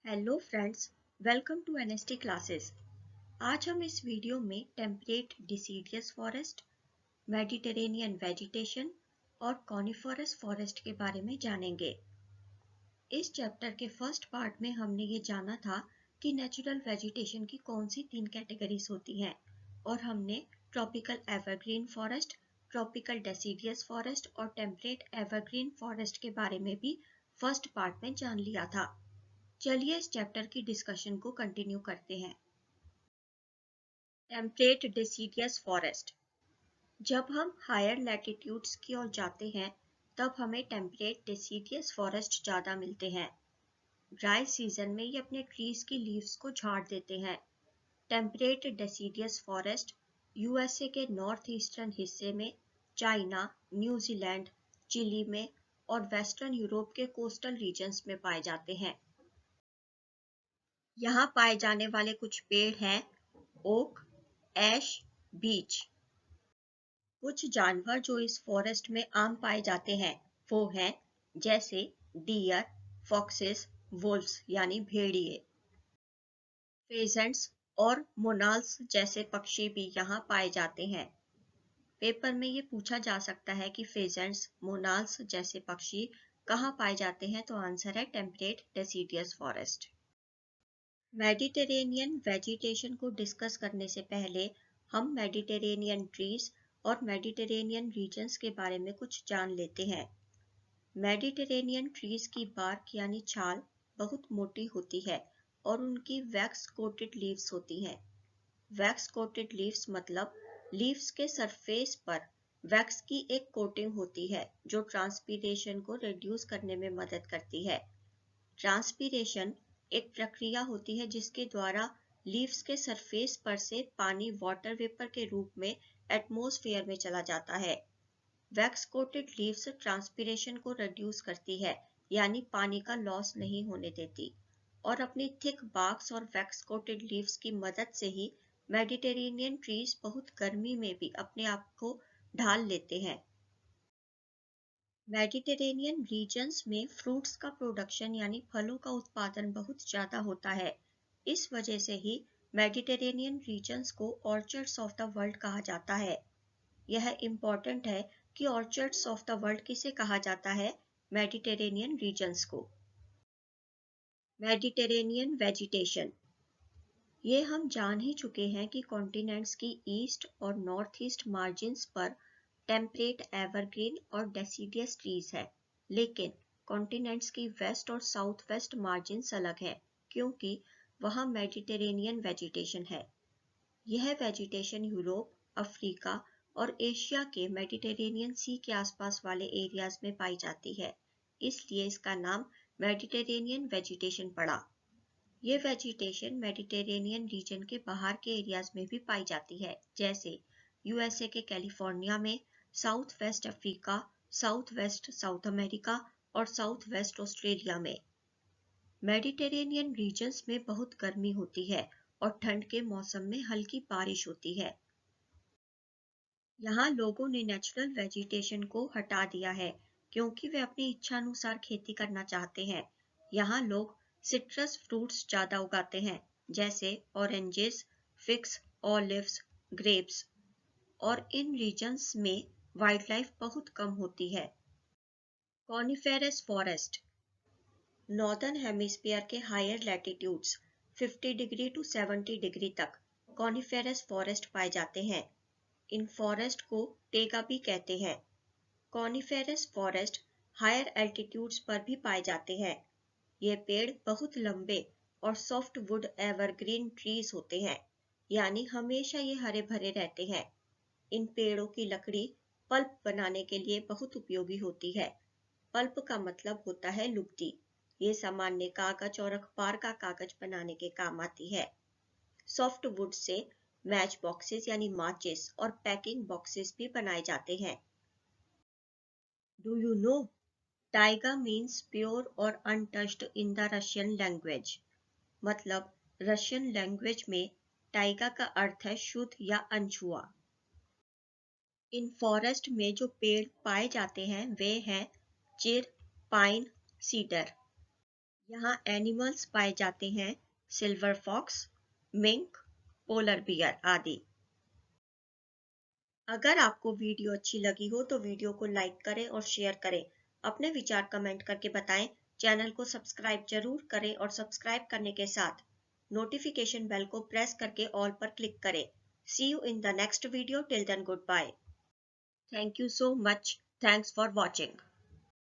Hello friends, welcome to NST classes. आज हम इस वीडियो में temperate deciduous forest, Mediterranean vegetation और कॉनिफरस फॉरेस्ट के बारे में जानेंगे। इस चैप्टर के फर्स्ट पार्ट में हमने ये जाना था कि नेचुरल वेजिटेशन की कौन सी 3 कैटेगरीज होती हैं और हमने tropical evergreen forest, tropical deciduous forest और टेम्परेट एवरग्रीन फॉरेस्ट के बारे में भी फर्स्ट पार्ट में जान लिया था। चलिए इस चैप्टर की डिस्कशन को कंटिन्यू करते हैं। Temperate deciduous forest. जब हम हायर लैटिट्यूड्स की ओर जाते हैं तब हमें टेम्परेट डेसिडियस फॉरेस्ट ज़्यादा मिलते हैं। ड्राई सीजन में ये अपने ट्रीज की लीव्स को झाड़ देते हैं। टेम्परेट डेसिडियस फॉरेस्ट यूएसए के नॉर्थ ईस्टर्न हिस्से में, चाइना, न्यूजीलैंड, चिली में और वेस्टर्न यूरोप के कोस्टल रीजन्स में पाए जाते हैं। यहाँ पाए जाने वाले कुछ पेड़ हैं ओक, ऐश, बीच। कुछ जानवर जो इस फॉरेस्ट में आम पाए जाते हैं वो हैं जैसे डियर, फॉक्सेस, वुल्व्स यानी भेड़िए, फेजेंट्स और मोनाल्स जैसे पक्षी भी यहाँ पाए जाते हैं। पेपर में ये पूछा जा सकता है कि फेजेंट्स, मोनाल्स जैसे पक्षी कहाँ पाए जाते हैं, तो आंसर है temperate deciduous forest. Mediterranean vegetation को डिस्कस करने से पहले हम मेडिटेरेनियन ट्रीज और मेडिटेरेनियन रीजन्स के बारे में कुछ जान लेते हैं। मेडिटेरेनियन ट्रीज की बार्क यानी छाल बहुत मोटी होती है और उनकी वैक्स कोटेड लीव्स होती हैं। वैक्स कोटेड लीव्स मतलब लीव्स के सरफेस पर वैक्स की एक कोटिंग होती है जो ट्रांसपीरेशन को रिड्यूस करने में मदद करती है। ट्रांसपीरेशन एक प्रक्रिया होती है जिसके द्वारा लीव्स के सरफेस पर से पानी वाटर वेपर के रूप में एटमॉस्फेयर में चला जाता है। वैक्स कोटेड लीव्स ट्रांसपीरेशन को रिड्यूस करती है, यानी पानी का लॉस नहीं होने देती, और अपनी थिक बार्क्स और वैक्स कोटेड लीव्स की मदद से ही मेडिटेरेनियन ट्रीज बहुत गर्मी में भी अपने आप को ढाल लेते हैं। मेडिटेरेनियन रीजन्स में फ्रूट्स का प्रोडक्शन यानी फलों का उत्पादन बहुत ज़्यादा होता है। इस वजह से ही मेडिटेरेनियन रीजन्स को ऑर्चर्ड्स ऑफ द वर्ल्ड कहा जाता है। यह इम्पॉर्टेंट है कि ऑर्चर्ड्स ऑफ द वर्ल्ड किसे कहा जाता है, मेडिटेरेनियन रीजन्स को। Mediterranean vegetation. ये हम जान ही चुके हैं कि कॉन्टिनेंट्स की ईस्ट और नॉर्थ ईस्ट मार्जिन्स पर टेम्परेट एवरग्रीन और डेसिडियस ट्रीज है, लेकिन कॉन्टिनेंट्स की वेस्ट और साउथ वेस्ट मार्जिन्स अलग है क्योंकि वहाँ मेडिटेरेनियन वेजिटेशन है। यह वेजिटेशन यूरोप, अफ्रीका और एशिया के मेडिटेरेनियन सी के आसपास वाले एरियाज में पाई जाती है, इसलिए इसका नाम मेडिटेरेनियन वेजिटेशन पड़ा। ये वेजिटेशन मेडिटेरेनियन रीजन के बाहर के एरियाज में भी पाई जाती है, जैसे यूएसए के कैलिफोर्निया में, south west Africa, south west south America और साउथ वेस्ट ऑस्ट्रेलिया में। मेडिटेरेनियन रीजन्स में बहुत गर्मी होती है और ठंड के मौसम में हल्की बारिश होती है। यहाँ लोगों ने नेचुरल वेजिटेशन को हटा दिया है क्योंकि वे अपनी इच्छानुसार खेती करना चाहते हैं। यहाँ लोग सिट्रस फ्रूट्स ज़्यादा उगाते हैं जैसे ऑरेंजेस, फिग्स, ऑलिव्स, ग्रेप्स, और इन रीजन्स में वाइल्ड लाइफ बहुत कम होती है। Coniferous forest. नॉर्दर्न हेमिस्फीयर के higher latitudes 50 degree to 70 degree तक कॉनिफेरस फॉरेस्ट पाए जाते हैं। इन फॉरेस्ट को टेगा भी कहते हैं। कॉनिफेरस फॉरेस्ट हायर एल्टीट्यूड्स पर भी पाए जाते हैं। ये पेड़ बहुत लंबे और सॉफ्ट वुड एवरग्रीन ट्रीज होते हैं, यानी हमेशा ये हरे भरे रहते हैं। इन पेड़ों की लकड़ी पल्प बनाने के लिए बहुत उपयोगी होती है। पल्प का मतलब होता है लुगदी। ये सामान्य कागज और अखबार का कागज बनाने के काम आती है। सॉफ्ट वुड से मैच बॉक्सेस यानी माचिस और पैकिंग बॉक्सेस भी बनाए जाते हैं। Do you know taiga means pure और untouched in the Russian language. मतलब रशियन लैंग्वेज में टाइगा का अर्थ है शुद्ध या अनछुआ। इन फॉरेस्ट में जो पेड़ पाए जाते हैं वे हैं चिर, पाइन, सीडर। यहाँ एनिमल्स पाए जाते हैं silver fox, mink, polar bear आदि। अगर आपको वीडियो अच्छी लगी हो तो वीडियो को लाइक करें और शेयर करें। अपने विचार कमेंट करके बताएं। चैनल को सब्सक्राइब जरूर करें और सब्सक्राइब करने के साथ नोटिफिकेशन बेल को प्रेस करके ऑल पर क्लिक करें। See you in the next video. Till then, goodbye. Thank you so much. Thanks for watching.